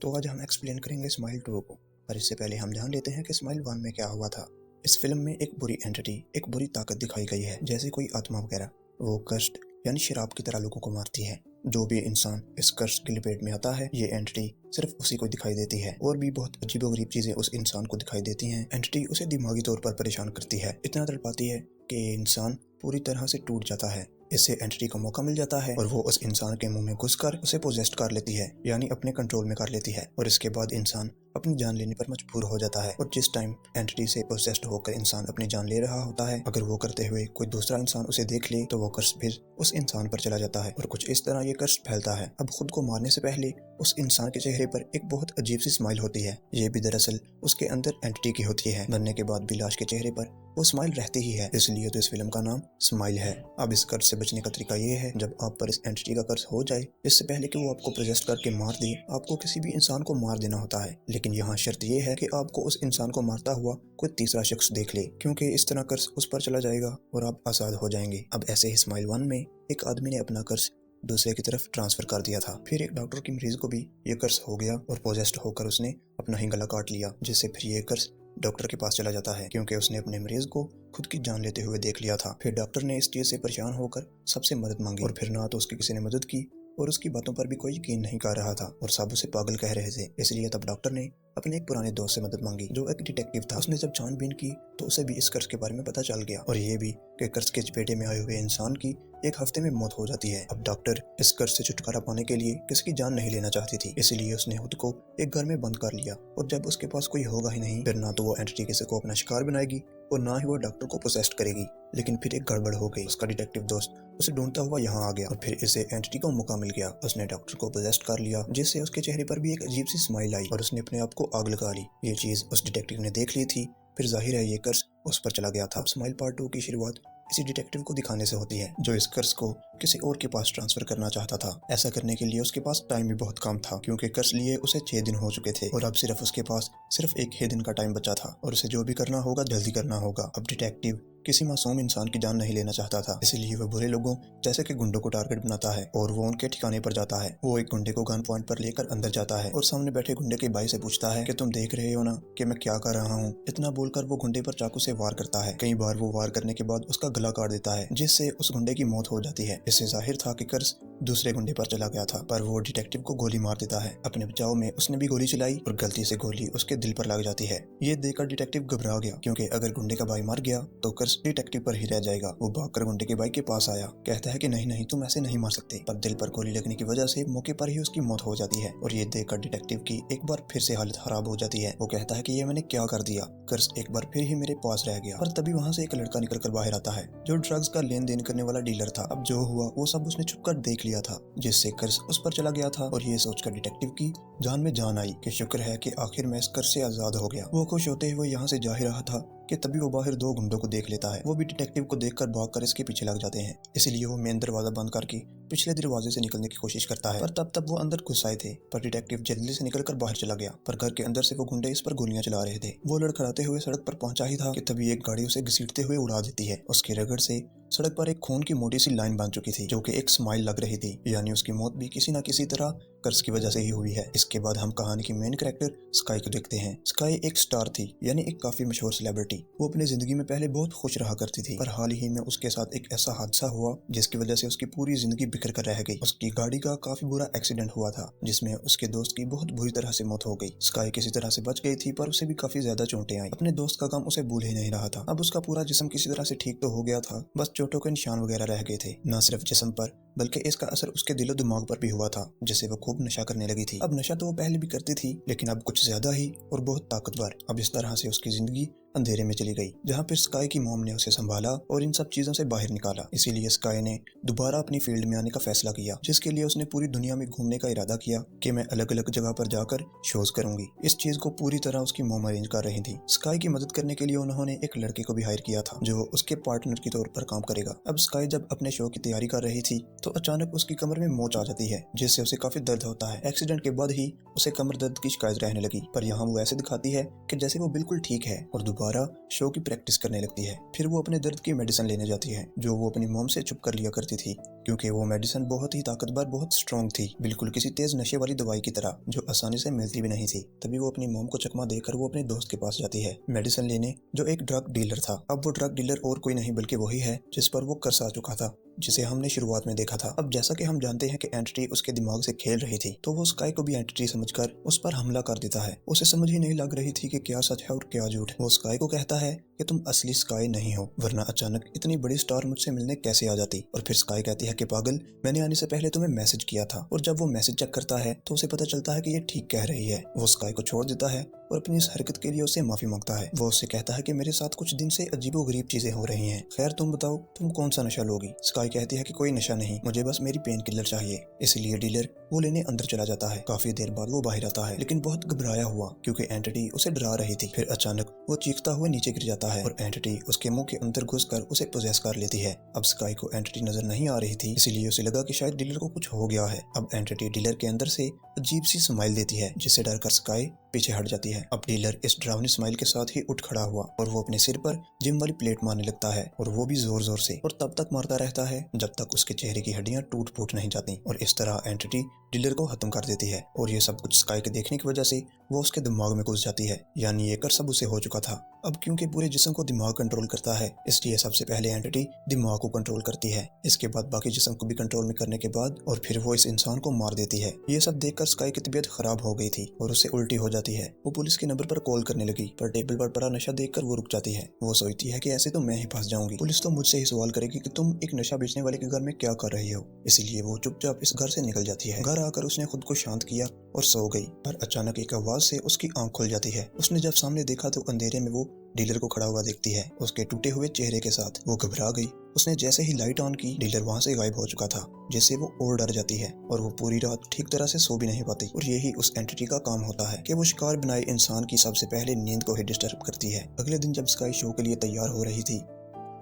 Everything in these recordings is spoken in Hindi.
तो आज हम एक्सप्लेन करेंगे स्माइल 2 को, पर इससे पहले हम जान लेते हैं कि स्माइल 1 में क्या हुआ था। इस फिल्म में एक बुरी एंटिटी, एक बुरी ताकत दिखाई गई है, जैसे कोई आत्मा वगैरह। वो कर्स्ट यानी शराब की तरह लोगों को मारती है। जो भी इंसान इस कर्स की लपेट में आता है, ये एंटिटी सिर्फ उसी को दिखाई देती है। और भी बहुत अजीबोगरीब चीजें उस इंसान को दिखाई देती हैं। एंटिटी उसे दिमागी तौर पर परेशान करती है, इतना तड़पाती है कि इंसान पूरी तरह से टूट जाता है। इससे एंटिटी को मौका मिल जाता है और वो उस इंसान के मुंह में घुसकर उसे पोजेस्ट कर लेती है, यानी अपने कंट्रोल में कर लेती है। और इसके बाद इंसान अपनी जान लेने पर मजबूर हो जाता है। और जिस टाइम एंटिटी से पोजेस्ड होकर इंसान अपनी जान ले रहा होता है, अगर वो करते हुए कोई दूसरा इंसान उसे देख ले तो वो कर्स फिर उस इंसान पर चला जाता है और कुछ इस तरह ये कर्स फैलता है। अब खुद को मारने से पहले उस इंसान के चेहरे पर एक बहुत अजीब सी स्माइल होती है। ये भी दरअसल उसके अंदर एंटिटी की होती है। मरने के बाद भी लाश के चेहरे पर वो स्माइल रहती ही है, इसलिए तो इस फिल्म का नाम स्माइल है। अब इस कर्स से बचने का तरीका ये है, जब आप पर इस एंटिटी का कर्स हो जाए, इससे पहले कि वो आपको पोजेस्ट करके मार दे, आपको किसी भी इंसान को मार देना होता है। लेकिन यहाँ शर्त ये है कि आपको उस इंसान को मारता हुआ कोई तीसरा शख्स देख ले, क्योंकि इस तरह कर्स उस पर चला जाएगा और आप आजाद हो जाएंगे। अब ऐसे ही स्माइल 1 में एक आदमी ने अपना कर्स दूसरे की तरफ ट्रांसफर कर दिया था। फिर एक डॉक्टर की मरीज को भी ये कर्स हो गया और पोजेस्ड होकर उसने अपना ही गला काट लिया, जिससे फिर ये कर्स डॉक्टर के पास चला जाता है, क्योंकि उसने अपने मरीज को खुद की जान लेते हुए देख लिया था। फिर डॉक्टर ने इस चीज से परेशान होकर सबसे मदद मांगी और फिर ना तो उसकी किसी ने मदद की और उसकी बातों पर भी कोई यकीन नहीं कर रहा था और सब उसे पागल कह रहे थे। इसलिए तब डॉक्टर ने अपने एक पुराने दोस्त से मदद मांगी, जो एक डिटेक्टिव था। उसने जब छानबीन की तो उसे भी इस कर्स के बारे में पता चल गया, और ये भी कि कर्स के चपेटे में आए हुए इंसान की एक हफ्ते में मौत हो जाती है। अब डॉक्टर इस कर्स से छुटकारा पाने के लिए किसी की जान नहीं लेना चाहती थी, इसलिए उसने खुद को एक घर में बंद कर लिया। और जब उसके पास कोई होगा ही नहीं, फिर ना तो वो एंटिटी किसी को अपना शिकार बनाएगी और ना ही वो डॉक्टर को पोसेस्ट करेगी। लेकिन फिर एक गड़बड़ हो गई। उसका डिटेक्टिव दोस्त उसे ढूंढता हुआ यहाँ आ गया और फिर इसे एंटिटी को मौका मिल गया। उसने डॉक्टर को पोजेस्ट कर लिया, जिससे उसके चेहरे पर भी एक अजीब सी स्माइल आई और उसने अपने आप को आग लगा ली। ये चीज उस डिटेक्टिव ने देख ली थी, फिर जाहिर है ये कर्स उस पर चला गया था। स्माइल पार्ट 2 की शुरुआत इसी डिटेक्टिव को दिखाने से होती है, जो इस कर्स को किसी और के पास ट्रांसफर करना चाहता था। ऐसा करने के लिए उसके पास टाइम भी बहुत कम था, क्योंकि कर्स लिए उसे 6 दिन हो चुके थे और अब सिर्फ उसके पास सिर्फ 1 ही दिन का टाइम बचा था और उसे जो भी करना होगा जल्दी करना होगा। अब डिटेक्टिव किसी मासूम इंसान की जान नहीं लेना चाहता था, इसलिए वह बुरे लोगों जैसे कि गुंडों को टारगेट बनाता है और वो उनके ठिकाने पर जाता है। वो एक गुंडे को गन पॉइंट पर लेकर अंदर जाता है और सामने बैठे गुंडे के भाई से पूछता है कि तुम देख रहे हो ना कि मैं क्या कर रहा हूँ। इतना बोलकर वो गुंडे पर चाकू से वार करता है। कई बार वो वार करने के बाद उसका गला काट देता है, जिससे उस गुंडे की मौत हो जाती है। इससे जाहिर था कि कर्स दूसरे गुंडे पर चला गया था, पर वो डिटेक्टिव को गोली मार देता है। अपने बचाव में उसने भी गोली चलाई और गलती से गोली उसके दिल पर लग जाती है। ये देखकर डिटेक्टिव घबरा गया, क्योंकि अगर गुंडे का भाई मर गया तो कर्स डिटेक्टिव पर ही रह जाएगा। वो भागकर गुंडे के भाई के पास आया, कहता है कि नहीं नहीं, तुम ऐसे नहीं मार सकते, पर दिल पर गोली लगने की वजह से मौके पर ही उसकी मौत हो जाती है। और ये देखकर डिटेक्टिव की एक बार फिर से हालत खराब हो जाती है। वो कहता है कि ये मैंने क्या कर दिया, कर्स एक बार फिर ही मेरे पास रह गया। पर तभी वहाँ से एक लड़का निकलकर बाहर आता है, जो ड्रग्स का लेन देन करने वाला डीलर था। अब जो हुआ वो सब उसने छुपकर देख लिया था, जिससे कर्स उस पर चला गया था। और ये सोचकर डिटेक्टिव की जान में जान आई कि शुक्र है कि आखिर मैं इस कर्स से आजाद हो गया। वो खुश होते हुए यहाँ से जा ही रहा था कि तभी वो बाहर 2 गुंडों को देख लेता है। वो भी डिटेक्टिव को देखकर भागकर इसके पीछे लग जाते हैं, इसलिए वो मेन दरवाजा बंद करके पिछले दरवाजे से निकलने की कोशिश करता है। पर तब वो अंदर घुस आए थे, पर डिटेक्टिव जल्दी से निकलकर बाहर चला गया। पर घर के अंदर से वो गुंडे इस पर गोलियां चला रहे थे। वो लड़खड़ाते हुए सड़क पर पहुंचा ही था कि तभी एक गाड़ी उसे घसीटते हुए उड़ा देती है। उसके रगड़ से सड़क पर एक खून की मोटी सी लाइन बन चुकी थी, जो कि एक स्माइल लग रही थी, यानी उसकी मौत भी किसी न किसी तरह कर्स की वजह से ही हुई है। इसके बाद हम कहानी की मेन कैरेक्टर स्काई को देखते हैं। स्काई एक स्टार थी, यानी एक काफी मशहूर सेलिब्रिटी। वो अपनी जिंदगी में पहले बहुत खुश रहा करती थी, पर हाल ही में उसके साथ एक ऐसा हादसा हुआ जिसकी वजह से उसकी पूरी जिंदगी बिखर कर रह गई। उसकी गाड़ी का काफी बुरा एक्सीडेंट हुआ था, जिसमें उसके दोस्त की बहुत बुरी तरह से मौत हो गई। स्काई किसी तरह से बच गई थी, पर उसे भी काफी ज्यादा चोटें आई। अपने दोस्त का गम उसे भूल ही नहीं रहा था। अब उसका पूरा जिस्म किसी तरह से ठीक तो हो गया था, बस चोटों के निशान वगैरह रह गए थे। न सिर्फ जिस्म पर, बल्कि इसका असर उसके दिलो दिमाग पर भी हुआ था, जिससे वो खूब नशा करने लगी थी। अब नशा तो वो पहले भी करती थी, लेकिन अब कुछ ज्यादा ही और बहुत ताकतवर। अब इस तरह से उसकी जिंदगी अंधेरे में चली गई, जहाँ पर स्काई की मॉम ने उसे संभाला और इन सब चीजों से बाहर निकाला। इसीलिए स्काई ने दोबारा अपनी फील्ड में आने का फैसला किया, जिसके लिए उसने पूरी दुनिया में घूमने का इरादा किया कि मैं अलग अलग जगह पर जाकर शोज करूंगी। इस चीज को पूरी तरह उसकी मॉम अरेंज कर रही थी। स्काई की मदद करने के लिए उन्होंने एक लड़के को भी हायर किया था, जो उसके पार्टनर के तौर पर काम करेगा। अब स्काई जब अपने शो की तैयारी कर रही थी तो अचानक उसकी कमर में मोच आ जाती है, जिससे उसे काफी दर्द होता है। एक्सीडेंट के बाद ही उसे कमर दर्द की शिकायत रहने लगी, पर यहाँ वो ऐसे दिखाती है कि जैसे वो बिल्कुल ठीक है। और दोबारा शो की प्रैक्टिस करने लगती है। फिर वो अपने दर्द की मेडिसिन लेने जाती है जो वो अपनी मॉम से छुप कर लिया करती थी, क्योंकि वो मेडिसिन बहुत ही ताकतवर, बहुत स्ट्रॉन्ग थी, बिल्कुल किसी तेज नशे वाली दवाई की तरह जो आसानी से मिलती भी नहीं थी। तभी वो अपनी मॉम को चकमा देकर वो अपने दोस्त के पास जाती है मेडिसिन लेने, जो एक ड्रग डीलर था। अब वो ड्रग डीलर और कोई नहीं बल्कि वही है जिस पर वो कर्ज आ चुका था, जिसे हमने शुरुआत में देखा था। अब जैसा कि हम जानते हैं कि एंटिटी उसके दिमाग से खेल रही थी, तो वो स्काई को भी एंटिटी समझकर उस पर हमला कर देता है। उसे समझ ही नहीं लग रही थी कि क्या सच है और क्या झूठ। वो स्काई को कहता है कि तुम असली स्काई नहीं हो, वरना अचानक इतनी बड़ी स्टार मुझसे मिलने कैसे आ जाती। और फिर स्काई कहती है कि पागल, मैंने आने से पहले तुम्हें मैसेज किया था। और जब वो मैसेज चेक करता है तो उसे पता चलता है कि ये ठीक कह रही है। वो स्काई को छोड़ देता है और अपनी इस हरकत के लिए उससे माफी मांगता है। वो उससे कहता है कि मेरे साथ कुछ दिन से अजीबोगरीब चीजें हो रही हैं। खैर तुम बताओ, तुम कौन सा नशा लोगी? स्काई कहती है कि कोई नशा नहीं, मुझे बस मेरी पेन किलर चाहिए। इसलिए डीलर वो लेने अंदर चला जाता है। काफी देर बाद वो बाहर आता है, लेकिन बहुत घबराया हुआ, क्योंकि एंटिटी उसे डरा रही थी। फिर अचानक वो चीखता हुआ नीचे गिर जाता है और एंटिटी उसके मुंह के अंदर घुसकर उसे पोजेस कर लेती है। अब स्काई को एंटिटी नजर नहीं आ रही थी, इसलिए उसे लगा कि शायद डीलर को कुछ हो गया है। अब एंटिटी डीलर के अंदर से अजीब सी स्माइल देती है, जिससे डरकर स्काई पीछे हट जाती है। अब डीलर इस डरावनी स्माइल के साथ ही उठ खड़ा हुआ और वो अपने सिर पर जिम वाली प्लेट मारने लगता है, और वो भी जोर जोर से, और तब तक मारता रहता है जब तक उसके चेहरे की हड्डियां टूट फूट नहीं जाती। और इस तरह एंटिटी डीलर को खत्म कर देती है। और ये सब कुछ स्काई के देखने की वजह से वो उसके दिमाग में घुस जाती है, यानी ये कर सब उसे हो चुका था। अब क्योंकि पूरे जिस्म को दिमाग कंट्रोल करता है, इसलिए सबसे पहले एंटिटी दिमाग को कंट्रोल करती है, इसके बाद बाकी जिस्म को भी कंट्रोल में करने के बाद और फिर वो इस इंसान को मार देती है। ये सब देखकर स्काई की तबीयत खराब हो गई थी और उसे उल्टी हो जाती है। वो पुलिस के नंबर पर कॉल करने लगी, पर टेबल पर पड़ा नशा देखकर वो रुक जाती है। वो सोचती है कि ऐसे तो मैं ही फंस जाऊंगी, पुलिस तो मुझसे ही सवाल करेगी कि तुम एक नशा बेचने वाले के घर में क्या कर रही हो। इसलिए वो चुपचाप इस घर से निकल जाती है। घर आकर उसने खुद को शांत किया और सो गई, पर अचानक एक आवाज से उसकी आंख खुल जाती है। उसने जब सामने देखा तो अंधेरे में वो डीलर को खड़ा हुआ देखती है, उसके टूटे हुए चेहरे के साथ। वो घबरा गई। उसने जैसे ही लाइट ऑन की, डीलर वहां से गायब हो चुका था, जिससे वो और डर जाती है और वो पूरी रात ठीक तरह से सो भी नहीं पाती। और यही उस एंटिटी का काम होता है कि वो शिकार बनाए इंसान की सबसे पहले नींद को ही डिस्टर्ब करती है। अगले दिन जब स्काई शो के लिए तैयार हो रही थी,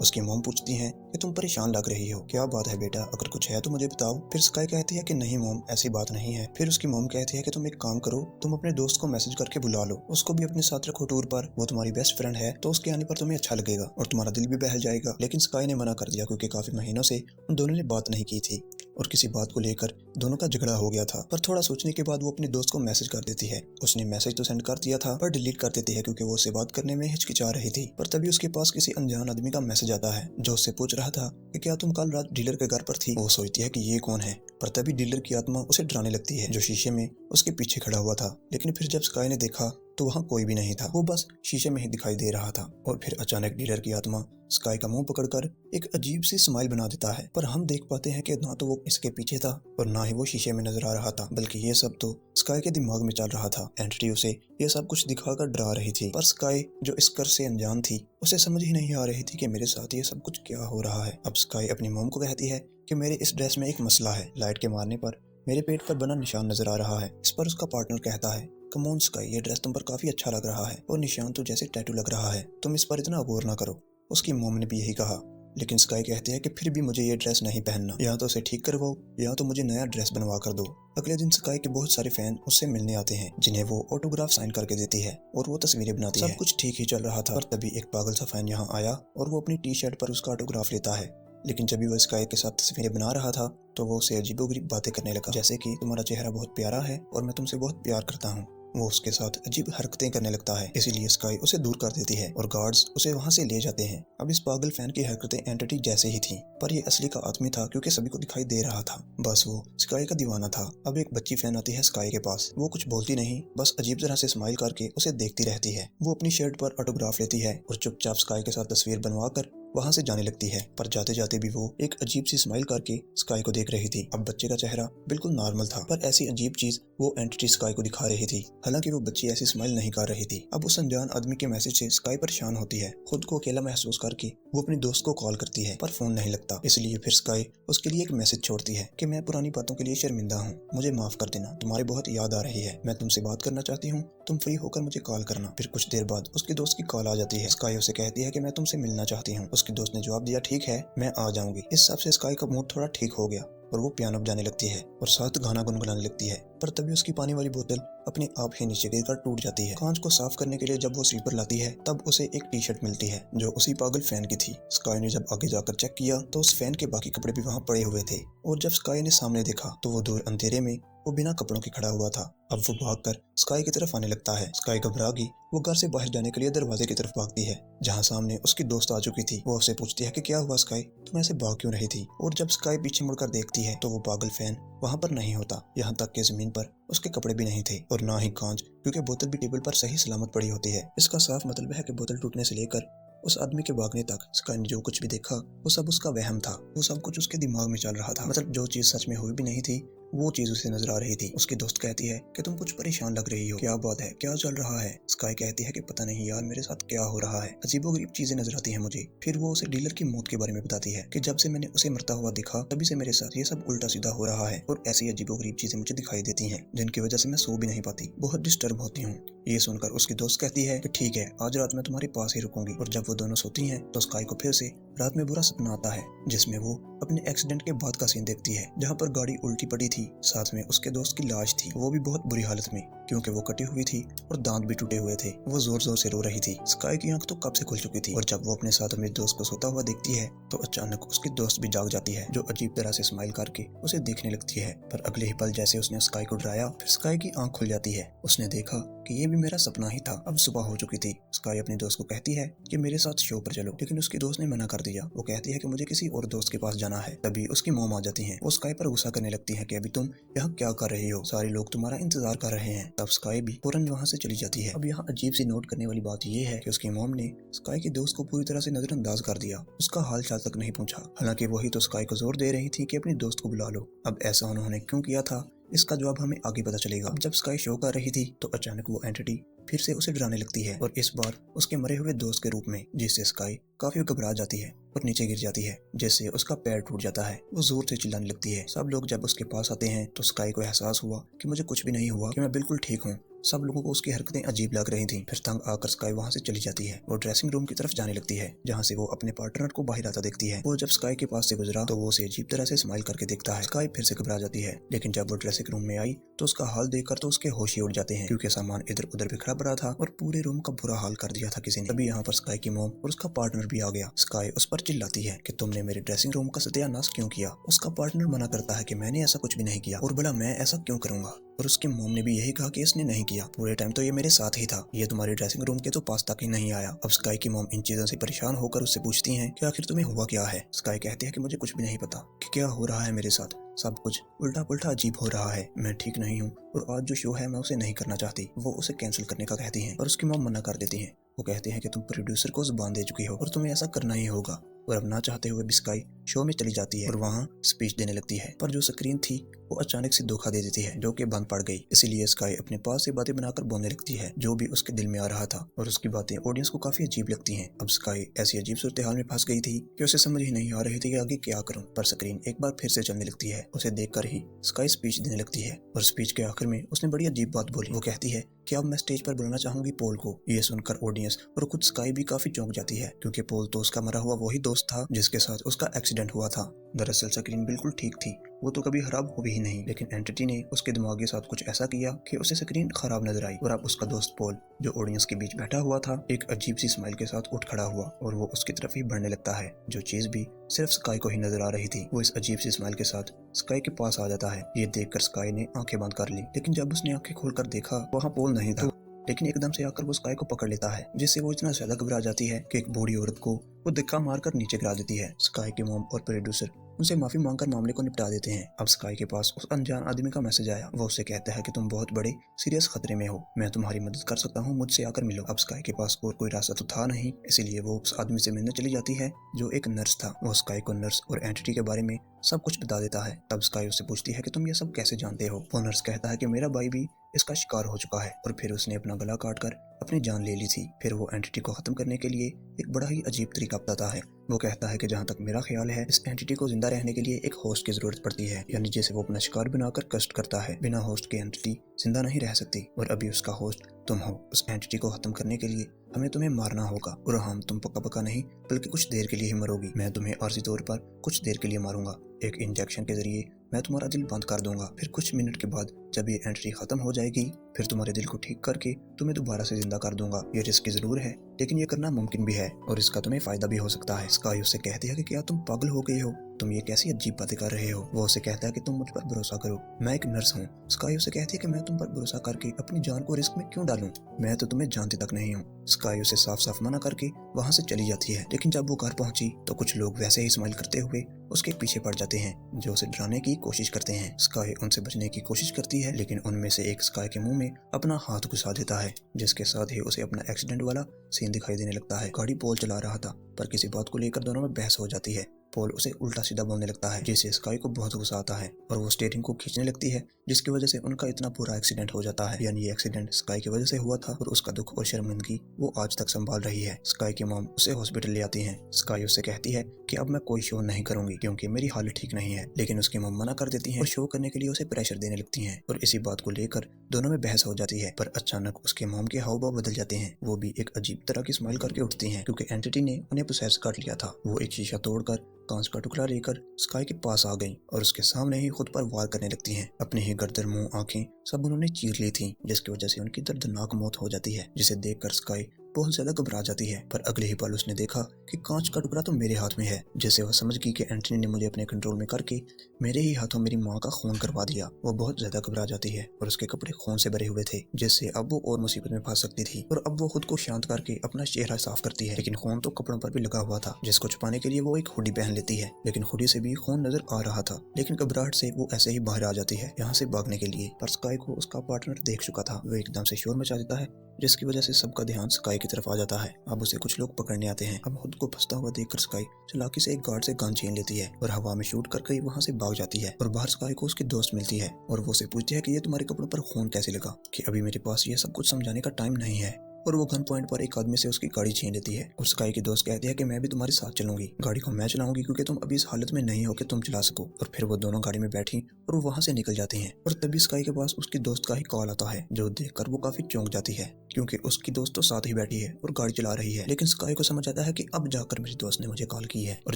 उसकी मॉम पूछती हैं कि तुम परेशान लग रही हो, क्या बात है बेटा, अगर कुछ है तो मुझे बताओ। फिर स्काई कहती है कि नहीं मॉम, ऐसी बात नहीं है। फिर उसकी मॉम कहती है कि तुम एक काम करो, तुम अपने दोस्त को मैसेज करके बुला लो, उसको भी अपने साथ रखो टूर पर, वो तुम्हारी बेस्ट फ्रेंड है, तो उसके आने पर तुम्हें अच्छा लगेगा और तुम्हारा दिल भी बहल जाएगा। लेकिन स्काई ने मना कर दिया, क्योंकि काफी महीनों से उन दोनों ने बात नहीं की थी और किसी बात को लेकर दोनों का झगड़ा हो गया था। पर थोड़ा सोचने के बाद वो अपने दोस्त को मैसेज कर देती है। उसने मैसेज तो सेंड कर दिया था, पर डिलीट कर देती है क्योंकि वो उससे बात करने में हिचकिचा रही थी। पर तभी उसके पास किसी अनजान आदमी का मैसेज आता है, जो उससे पूछ रहा था कि क्या तुम कल रात डीलर के घर पर थी। वो सोचती है कि ये कौन है, पर तभी डीलर की आत्मा उसे डराने लगती है, जो शीशे में उसके पीछे खड़ा हुआ था। लेकिन फिर जब स्काई ने देखा तो वहाँ कोई भी नहीं था, वो बस शीशे में ही दिखाई दे रहा था। और फिर अचानक डीलर की आत्मा स्काई का मुंह पकड़कर एक अजीब सी स्माइल बना देता है, पर हम देख पाते हैं कि ना तो वो इसके पीछे था और ना ही वो शीशे में नजर आ रहा था, बल्कि ये सब तो स्काई के दिमाग में चल रहा था। एंटिटी उसे ये सब कुछ दिखाकर डरा रही थी, पर स्काई जो इस कर से अनजान थी, उसे समझ ही नहीं आ रही थी कि मेरे साथ ये सब कुछ क्या हो रहा है। अब स्काई अपनी मॉम को कहती है कि मेरे इस ड्रेस में एक मसला है, लाइट के मारने पर मेरे पेट पर बना निशान नजर आ रहा है। इस पर उसका पार्टनर कहता है, कम ऑन स्काई, ये ड्रेस तुम पर काफी अच्छा लग रहा है और निशान तो जैसे टैटू लग रहा है, तुम इस पर इतना गौर ना करो। उसकी मॉम ने भी यही कहा, लेकिन स्काई कहती है कि फिर भी मुझे ये ड्रेस नहीं पहनना, या तो उसे ठीक करवाओ या तो मुझे नया ड्रेस बनवा कर दो। अगले दिन स्काई के बहुत सारे फैन उससे मिलने आते हैं, जिन्हें वो ऑटोग्राफ साइन करके देती है और वो तस्वीरें बनाती है। सब कुछ ठीक ही चल रहा था, पर तभी एक पागल सा फैन यहाँ आया और वो अपनी टी शर्ट पर उसका ऑटोग्राफ लेता है। लेकिन जब भी वो स्काई के साथ तस्वीरें बना रहा था तो वो उसे अजीबोगरीब बातें करने लगा, जैसे कि तुम्हारा चेहरा बहुत प्यारा है और मैं तुमसे बहुत प्यार करता हूँ। वो उसके साथ अजीब हरकतें करने लगता है, इसीलिए स्काई उसे दूर कर देती है और गार्ड्स उसे वहां से ले जाते हैं। अब इस पागल फैन की हरकतें एंटिटी जैसे ही थी, पर ये असली का आदमी था, क्योंकि सभी को दिखाई दे रहा था। बस वो स्काई का दीवाना था। अब एक बच्ची फैन आती है स्काई के पास, वो कुछ बोलती नहीं, बस अजीब तरह से स्माइल करके उसे देखती रहती है। वो अपनी शर्ट पर ऑटोग्राफ लेती है और चुपचाप स्काई के साथ तस्वीर बनवा कर वहां से जाने लगती है, पर जाते जाते भी वो एक अजीब सी स्माइल करके स्काई को देख रही थी। अब बच्चे का चेहरा बिल्कुल नॉर्मल था, पर ऐसी अजीब चीज वो एंटिटी स्काई को दिखा रही थी। हालांकि वो बच्ची ऐसी स्माइल नहीं कर रही थी। अब उस अनजान आदमी के मैसेज से स्काई परेशान होती है। खुद को अकेला महसूस करके वो अपने दोस्त को कॉल करती है, पर फोन नहीं लगता। इसलिए फिर स्काई उसके लिए एक मैसेज छोड़ती है कि मैं पुरानी बातों के लिए शर्मिंदा हूँ, मुझे माफ कर देना, तुम्हारी बहुत याद आ रही है, मैं तुमसे बात करना चाहती हूँ, तुम फ्री होकर मुझे कॉल करना। फिर कुछ देर बाद उसके दोस्त की कॉल आ जाती है। स्काई उसे कहती है कि मैं तुमसे मिलना चाहती हूँ। उसके दोस्त ने जवाब दिया, ठीक है, मैं आ जाऊंगी। इस सब से स्काई का मूड थोड़ा ठीक हो गया और वो पियानो बजाने लगती है और साथ गाना गुनगुनाने लगती है। पर तभी उसकी पानी वाली बोतल अपने आप ही नीचे गिरकर टूट जाती है। कांच को साफ करने के लिए जब वो स्वीपर लाती है तब उसे एक टी शर्ट मिलती है जो उसी पागल फैन की थी। स्काई ने जब आगे जाकर चेक किया तो उस फैन के बाकी कपड़े भी वहाँ पड़े हुए थे और जब स्काई ने सामने देखा तो वो दूर अंधेरे में वो बिना कपड़ों के खड़ा हुआ था। अब वो भागकर स्काई की तरफ आने लगता है। स्काई घबरा गई, वो घर से बाहर जाने के लिए दरवाजे की तरफ भागती है जहाँ सामने उसकी दोस्त आ चुकी थी। वो उससे पूछती है कि क्या हुआ स्काई, तुम ऐसे भाग क्यों रही थी। और जब स्काई पीछे मुड़कर देखती है तो वो पागल फैन वहाँ पर नहीं होता, यहाँ तक कि जमीन पर उसके कपड़े भी नहीं थे और ना ही कांच, क्योंकि बोतल भी टेबल पर सही सलामत पड़ी होती है। इसका साफ मतलब है कि बोतल टूटने से लेकर उस आदमी के भागने तक स्काई ने जो कुछ भी देखा वो सब उसका वहम था। वो सब कुछ उसके दिमाग में चल रहा था। मतलब जो चीज सच में हुई भी नहीं थी वो चीज उसे नजर आ रही थी। उसकी दोस्त कहती है कि तुम कुछ परेशान लग रही हो, क्या बात है, क्या चल रहा है। स्काई कहती है कि पता नहीं यार, मेरे साथ क्या हो रहा है, अजीबोगरीब चीजें नजर आती हैं मुझे। फिर वो उसे डीलर की मौत के बारे में बताती है कि जब से मैंने उसे मरता हुआ देखा तभी से मेरे साथ ये सब उल्टा सीधा हो रहा है और ऐसी अजीबोगरीब चीजें मुझे दिखाई देती हैं जिनकी वजह से मैं सो भी नहीं पाती, बहुत डिस्टर्ब होती हूँ। ये सुनकर उसकी दोस्त कहती है कि ठीक है, आज रात मैं तुम्हारे पास ही रुकूंगी। और जब वो दोनों सोती हैं तो स्काई को फिर से रात में बुरा सपना आता है जिसमें वो अपने एक्सीडेंट के बाद का सीन देखती है जहाँ पर गाड़ी उल्टी पड़ी थी, साथ में उसके दोस्त की लाश थी, वो भी बहुत बुरी हालत में क्योंकि वो कटी हुई थी और दांत भी टूटे हुए थे। वो जोर जोर से रो रही थी। स्काई की आंख तो कब से खुल चुकी थी और जब वो अपने साथ अपने दोस्त को सोता हुआ देखती है तो अचानक उसकी दोस्त भी जाग जाती है जो अजीब तरह से स्माइल करके उसे देखने लगती है। पर अगले ही पल जैसे उसने स्काई को डराया फिर स्काई की आंख खुल जाती है। उसने देखा कि ये भी मेरा सपना ही था। अब सुबह हो चुकी थी। स्काई अपनी दोस्त को कहती है कि मेरे साथ शो पर चलो, लेकिन उसकी दोस्त ने मना कर दिया। वो कहती है कि मुझे किसी और दोस्त के पास जाना है। तभी उसकी मॉम आ जाती है। वो स्काई पर गुस्सा करने लगती है कि अभी तुम यहाँ क्या कर रही हो, सारे लोग तुम्हारा इंतजार कर रहे हैं। तब स्काई भी फौरन वहाँ से चली जाती है। अब यहाँ अजीब सी नोट करने वाली बात ये है कि उसकी मॉम ने स्काई की दोस्त को पूरी तरह से नजरअंदाज कर दिया, उसका हाल चाल तक नहीं पूछा। हालांकि वही तो स्काई को जोर दे रही थी कि अपनी दोस्त को बुला लो। अब ऐसा उन्होंने क्यों किया था इसका जवाब हमें आगे पता चलेगा। अब जब स्काई शो कर रही थी तो अचानक वो एंटिटी फिर से उसे डराने लगती है और इस बार उसके मरे हुए दोस्त के रूप में, जिससे स्काई काफी घबरा जाती है और नीचे गिर जाती है जिससे उसका पैर टूट जाता है। वो जोर से चिल्लाने लगती है। सब लोग जब उसके पास आते हैं तो स्काई को एहसास हुआ कि मुझे कुछ भी नहीं हुआ, कि मैं बिल्कुल ठीक हूँ। सब लोगों को उसकी हरकतें अजीब लग रही थीं। फिर तंग आकर स्काई वहाँ से चली जाती है। वो ड्रेसिंग रूम की तरफ जाने लगती है जहाँ से वो अपने पार्टनर को बाहर आता देखती है। वो जब स्काई के पास से गुजरा तो वो उसे अजीब तरह से स्माइल करके देखता है। स्काई फिर से घबरा जाती है, लेकिन जब वो ड्रेसिंग रूम में आई तो उसका हाल देखकर तो उसके होश ही उड़ जाते हैं क्योंकि सामान इधर उधर बिखरा पड़ा था और पूरे रूम का बुरा हाल कर दिया था किसी ने। तभी यहाँ पर स्काई की मॉम और उसका पार्टनर भी आ गया। स्काई उस पर चिल्लाती है कि तुमने मेरे ड्रेसिंग रूम का सत्यानाश क्यों किया। उसका पार्टनर मना करता है कि मैंने ऐसा कुछ भी नहीं किया और भला मैं ऐसा क्यों करूंगा। और उसकी मॉम ने भी यही कहा कि इसने नहीं किया, पूरे टाइम तो ये मेरे साथ ही था, ये तुम्हारे ड्रेसिंग रूम के तो पास तक ही नहीं आया। अब स्काई की मॉम इन चीजों से परेशान होकर उससे पूछती हैं कि आखिर तुम्हें हुआ क्या है। स्काई कहती है कि मुझे कुछ भी नहीं पता कि क्या हो रहा है मेरे साथ, सब कुछ उल्टा पुल्टा अजीब हो रहा है, मैं ठीक नहीं हूँ और आज जो शो है मैं उसे नहीं करना चाहती। वो उसे कैंसिल करने का कहती हैं और उसकी मॉम मना कर देती हैं। वो कहते हैं कि तुम प्रोड्यूसर को जुबान दे चुकी हो और तुम्हें ऐसा करना ही होगा। और अब ना चाहते हुए भी स्काई शो में चली जाती है और वहाँ स्पीच देने लगती है। पर जो स्क्रीन थी वो अचानक से धोखा दे देती है जो कि बंद पड़ गई। इसीलिए स्काई अपने पास से बातें बनाकर बोलने लगती है जो भी उसके दिल में आ रहा था और उसकी बातें ऑडियंस को काफी अजीब लगती हैं। अब स्काई ऐसी अजीब सूरत हाल में फंस गई थी कि उसे समझ ही नहीं आ रही थी कि आगे क्या करूं। पर स्क्रीन एक बार फिर से चलने लगती है। उसे देखकर ही स्काई स्पीच देने लगती है और स्पीच के आखिर में उसने बड़ी अजीब बात बोली। वो कहती है कि अब मैं स्टेज पर बुलाना चाहूंगी पोल को। ये सुनकर ऑडियंस और खुद स्काई भी काफी चौंक जाती है क्योंकि पोल तो उसका मरा हुआ वही दोस्त था जिसके साथ उसका एक्सीडेंट हुआ था। दरअसल स्क्रीन बिल्कुल ठीक थी, वो तो कभी खराब हो भी नहीं, लेकिन एंटिटी ने उसके दिमाग के साथ कुछ ऐसा किया कि उसे स्क्रीन खराब नजर आई। और अब उसका दोस्त पोल जो ऑडियंस के बीच बैठा हुआ था एक अजीब सी स्माइल के साथ उठ खड़ा हुआ और वो उसकी तरफ ही बढ़ने लगता है। जो चीज भी सिर्फ स्काई को ही नजर आ रही थी वो इस अजीब सी स्माइल के साथ स्काई के पास आ जाता है। ये देखकर स्काई ने आंखें बंद कर ली, लेकिन जब उसने आंखें खोलकर देखा वहाँ पोल नहीं था, लेकिन एकदम से आकर वो स्काई को पकड़ लेता है जिससे वो इतना ज्यादा घबरा जाती है कि एक बूढ़ी औरत को वो धक्का मारकर नीचे गिरा देती है। स्काई के मॉम और प्रोड्यूसर उनसे माफी मांगकर मामले को निपटा देते हैं। अब स्काई के पास उस अनजान आदमी का मैसेज आया। वो उससे कहता है कि तुम बहुत बड़े सीरियस खतरे में हो, मैं तुम्हारी मदद कर सकता हूँ, मुझसे आकर मिलो। अब स्काई के पास और कोई रास्ता तो था नहीं, इसीलिए वो उस आदमी से मिलने चली जाती है जो एक नर्स था। वो स्काई को नर्स और एंटिटी के बारे में सब कुछ बता देता है। तब स्काई उससे पूछती है कि तुम ये सब कैसे जानते हो। वो नर्स कहता है कि मेरा भाई भी इसका शिकार हो चुका है और फिर उसने अपना गला काटकर अपनी जान ले ली थी। फिर वो एंटिटी को खत्म करने के लिए एक बड़ा ही अजीब तरीका अपनाता है। वो कहता है कि जहाँ तक मेरा ख्याल है इस एंटिटी को जिंदा रहने के लिए एक होस्ट की जरूरत पड़ती है, यानी जैसे वो अपना शिकार बनाकर कष्ट करता है। बिना होस्ट के एंटिटी जिंदा नहीं रह सकती और अभी उसका होस्ट तुम हो। उस एंटिटी को खत्म करने के लिए हमें तुम्हें मारना होगा और हम तुम पक्का पक्का नहीं बल्कि कुछ देर के लिए ही मरोगी। मैं तुम्हें आर्जी तौर पर कुछ देर के लिए मारूंगा, एक इंजेक्शन के जरिए मैं तुम्हारा दिल बंद कर दूंगा। फिर कुछ मिनट के बाद जब ये एंट्री खत्म हो जाएगी, फिर तुम्हारे दिल को ठीक करके तुम्हें दोबारा से जिंदा कर दूंगा। ये रिस्की जरूर है, लेकिन ये करना मुमकिन भी है और इसका तुम्हें फायदा भी हो सकता है। स्काई उससे कहती है कि क्या तुम पागल हो गए हो, तुम ये कैसी अजीब बातें कर रहे हो। वो उसे कहता है कि तुम मुझ पर भरोसा करो, मैं एक नर्स हूँ। स्काई उसे कहती है कि मैं तुम पर भरोसा करके अपनी जान को रिस्क में क्यों डालूं, मैं तो तुम्हें जानती तक नहीं हूँ। स्काई उसे साफ साफ मना करके वहाँ से चली जाती है। लेकिन जब वो घर पहुंची तो कुछ लोग वैसे ही स्माइल करते हुए उसके पीछे पड़ जाते हैं, जो उसे डराने की कोशिश करते हैं। स्काई उनसे बचने की कोशिश करती है, लेकिन उनमें से एक स्काई के मुंह में अपना हाथ घुसा देता है, जिसके साथ ही उसे अपना एक्सीडेंट वाला सीन दिखाई देने लगता है। गाड़ी पॉल चला रहा था, पर किसी बात को लेकर दोनों में बहस हो जाती है। पॉल उसे उल्टा सीधा बोलने लगता है, जिससे स्काई को बहुत गुस्सा आता है और वो स्टीयरिंग को खींचने लगती है, जिसकी वजह से उनका इतना बुरा एक्सीडेंट हो जाता है। यानी ये एक्सीडेंट स्काई की वजह से हुआ था और उसका दुख और शर्मिंदगी वो आज तक संभाल रही है। स्काई की मॉम उसे हॉस्पिटल ले आती है। स्काई उससे कहती है कि अब मैं कोई शो नहीं करूंगी क्योंकि मेरी हालत ठीक नहीं है, लेकिन उसकी मॉम मना कर देती है और शो करने के लिए उसे प्रेशर देने लगती है और इसी बात को लेकर दोनों में बहस हो जाती है। पर अचानक उसके मॉम के हाव भाव बदल जाते हैं। वो भी एक अजीब तरह की स्माइल करके उठती हैं, क्योंकि एंटिटी ने उन्हें पोसेस कर लिया था। वो एक शीशा तोड़कर कांच का टुकड़ा लेकर स्काई के पास आ गई और उसके सामने ही खुद पर वार करने लगती हैं। अपने ही गर्दन, मुंह, आंखें सब उन्होंने चीर ली थी, जिसकी वजह से उनकी दर्दनाक मौत हो जाती है, जिसे देखकर स्काई बहुत ज्यादा घबरा जाती है। पर अगले ही पल उसने देखा कि कांच का टुकड़ा तो मेरे हाथ में है, जिससे वह समझ गई कि एंटनी ने मुझे अपने कंट्रोल में करके मेरे ही हाथों मेरी माँ का खून करवा दिया। वो बहुत ज्यादा घबरा जाती है और उसके कपड़े खून से भरे हुए थे, जिससे अब वो और मुसीबत में फंस सकती थी। और अब वो खुद को शांत करके अपना चेहरा साफ करती है, लेकिन खून तो कपड़ों पर भी लगा हुआ था, जिसको छुपाने के लिए वो एक हुडी पहन लेती है। लेकिन हुडी से भी खून नजर आ रहा था, लेकिन घबराहट से वो ऐसे ही बाहर आ जाती है यहाँ से भागने के लिए। पर स्काई को उसका पार्टनर देख चुका था। वो एकदम से शोर मचा देता है, जिसकी वजह से सबका ध्यान स्काई की तरफ आ जाता है। अब उसे कुछ लोग पकड़ने आते हैं। अब खुद को फंसता हुआ देखकर स्काई चालाकी से एक गार्ड से गन छीन लेती है और हवा में शूट करके वहां से भाग जाती है। और बाहर स्काई को उसकी दोस्त मिलती है और वो उसे पूछती है कि ये तुम्हारे कपड़ों पर खून कैसे लगा, कि अभी मेरे पास ये सब कुछ समझाने का टाइम नहीं है। और वो गन पॉइंट पर एक आदमी से उसकी गाड़ी छीन लेती है और स्काई की दोस्त कहती है कि मैं भी तुम्हारे साथ चलूंगी, गाड़ी को मैं चलाऊंगी क्योंकि तुम अभी इस हालत में नहीं हो कि तुम चला सको। और फिर वो दोनों गाड़ी में बैठी और वो वहां से निकल जाते हैं। और तभी स्काई के पास उसकी दोस्त का ही कॉल आता है, जो देखकर वो काफी चौंक जाती है, क्योंकि उसकी दोस्त तो साथ ही बैठी है और गाड़ी चला रही है। लेकिन स्काई को समझ आता है कि अब जाकर मेरी दोस्त ने मुझे कॉल की है। और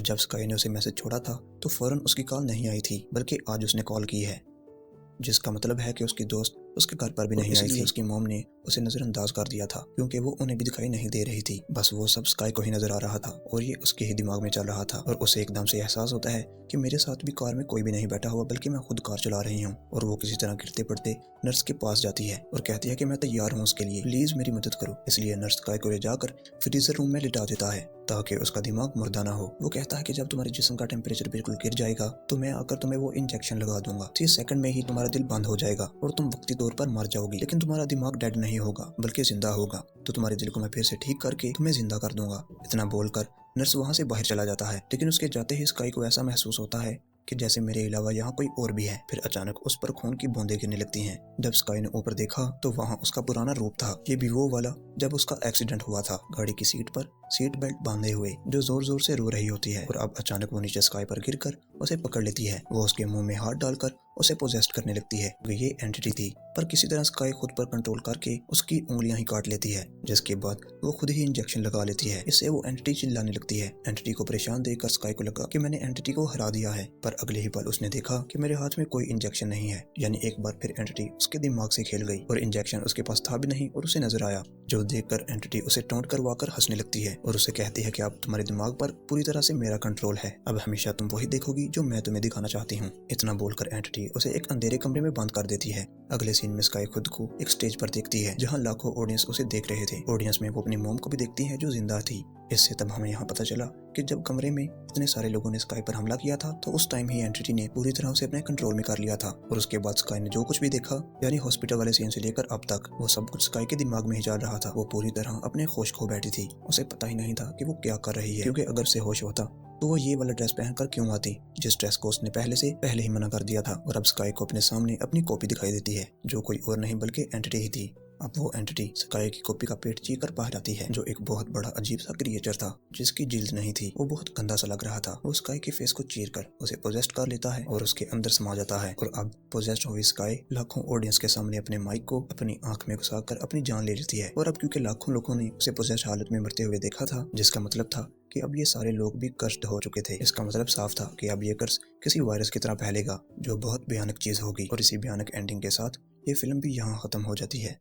जब स्काई ने उसे मैसेज छोड़ा था तो फौरन उसकी कॉल नहीं आई थी, बल्कि आज उसने कॉल की है, जिसका मतलब है कि उसकी दोस्त उसके घर पर भी नहीं आई थी। उसकी मॉम ने उसे नजरअंदाज कर दिया था, क्योंकि वो उन्हें भी दिखाई नहीं दे रही थी। बस वो सब स्काई को ही नजर आ रहा था और ये उसके ही दिमाग में चल रहा था। और उसे एकदम से एहसास होता है कि मेरे साथ भी कार में कोई भी नहीं बैठा हुआ, बल्कि मैं खुद कार चला रही हूँ। और वो किसी तरह गिरते पड़ते नर्स के पास जाती है और कहती है कि मैं तैयार हूँ उसके लिए, प्लीज मेरी मदद करो। इसलिए नर्स स्काई को ले जाकर फ्रीजर रूम में लिटा देता है ताकि उसका दिमाग मुर्दा ना हो। वो कहता है कि जब तुम्हारे जिस्म का टेम्परेचर बिल्कुल गिर जाएगा तो मैं आकर तुम्हें वो इंजेक्शन लगा दूंगा। 30 सेकंड में ही तुम्हारा दिल बंद हो जाएगा और तुम वक्ती तौर पर मर जाओगी, लेकिन तुम्हारा दिमाग डेड नहीं होगा बल्कि जिंदा होगा। तो तुम्हारे दिल को मैं फिर से ठीक करके तुम्हें जिंदा कर दूंगा। इतना बोलकर नर्स वहां से बाहर चला जाता है। लेकिन उसके जाते ही स्काई को ऐसा महसूस होता है कि जैसे मेरे अलावा यहाँ कोई और भी है। फिर अचानक उस पर खून की बूंदें गिरने लगती हैं। जब स्काई ने ऊपर देखा तो वहाँ उसका पुराना रूप था। ये भी वो वाला जब उसका एक्सीडेंट हुआ था, गाड़ी की सीट पर सीट बेल्ट बांधे हुए, जो जोर जोर से रो रही होती है। और अब अचानक वो नीचे स्काई पर गिरकर उसे पकड़ लेती है। वो उसके मुंह में हाथ डालकर उसे पोजेस्ट करने लगती है। ये एंटिटी थी, पर किसी तरह स्काई खुद पर कंट्रोल करके उसकी उंगलियां ही काट लेती है, जिसके बाद वो खुद ही इंजेक्शन लगा लेती है। इससे वो एंटिटी चिल्लाने लगती है। एंटिटी को परेशान देखकर स्काई को लगा कि मैंने एंटिटी को हरा दिया है, पर अगले ही पल उसने देखा कि मेरे हाथ में कोई इंजेक्शन नहीं है। यानी एक बार फिर एंटिटी उसके दिमाग से खेल गई और इंजेक्शन उसके पास था भी नहीं और उसे नजर आया, जो देखकर एंटिटी उसे टोंट करवाकर हंसने लगती है और उसे कहती है कि अब तुम्हारे दिमाग पर पूरी तरह से मेरा कंट्रोल है, अब हमेशा तुम वही देखोगी जो मैं तुम्हें दिखाना चाहती हूँ। इतना बोलकर एंटिटी उसे एक अंधेरे कमरे में बंद कर देती है। अगले सीन में स्काई खुद को एक स्टेज पर देखती है, जहाँ लाखों ऑडियंस उसे देख रहे थे। ऑडियंस में वो अपनी मॉम को भी देखती है, जो जिंदा थी। इससे तब हमें यहाँ पता चला कि जब कमरे में इतने सारे लोगों ने स्काई पर हमला किया था, तो उस टाइम ही एंटिटी ने पूरी तरह से अपने कंट्रोल में कर लिया था। और उसके बाद स्काई ने जो कुछ भी देखा, यानी हॉस्पिटल वाले सीन से लेकर अब तक, वो सब कुछ स्काई के दिमाग में ही चल रहा था। वो पूरी तरह अपने होश खो बैठी थी। उसे पता ही नहीं था कि वो क्या कर रही है, क्योंकि अगर उसे होश होता तो वो ये वाला ड्रेस पहनकर क्यों आती, जिस ड्रेस को उसने पहले ही मना कर दिया था। और अब स्काई को अपने सामने अपनी कॉपी दिखाई देती है, जो कोई और नहीं बल्कि एंटिटी ही थी। अब वो एंटिटी स्काई की कॉपी का पेट ची कर बाहर आती है, जो एक बहुत बड़ा अजीब सा क्रिएचर था जिसकी जिल्द नहीं थी। वो बहुत गंदा सा लग रहा था। वो स्काई के फेस को चीर कर उसे पोजेस्ट कर लेता है और उसके अंदर समा जाता है। और अब पोजेस्ट हुई स्काई लाखों ऑडियंस के सामने अपने माइक को अपनी आंख में घुसाकर अपनी जान ले लेती है। और अब क्योंकि लाखों लोगों ने उसे पोजेस्ट हालत में मरते हुए देखा था, जिसका मतलब था कि अब ये सारे लोग भी कर्स्ड हो चुके थे। इसका मतलब साफ था कि अब ये कर्स किसी वायरस की तरह फैलेगा, जो बहुत भयानक चीज होगी। और इसी भयानक एंडिंग के साथ ये फिल्म भी यहाँ खत्म हो जाती है।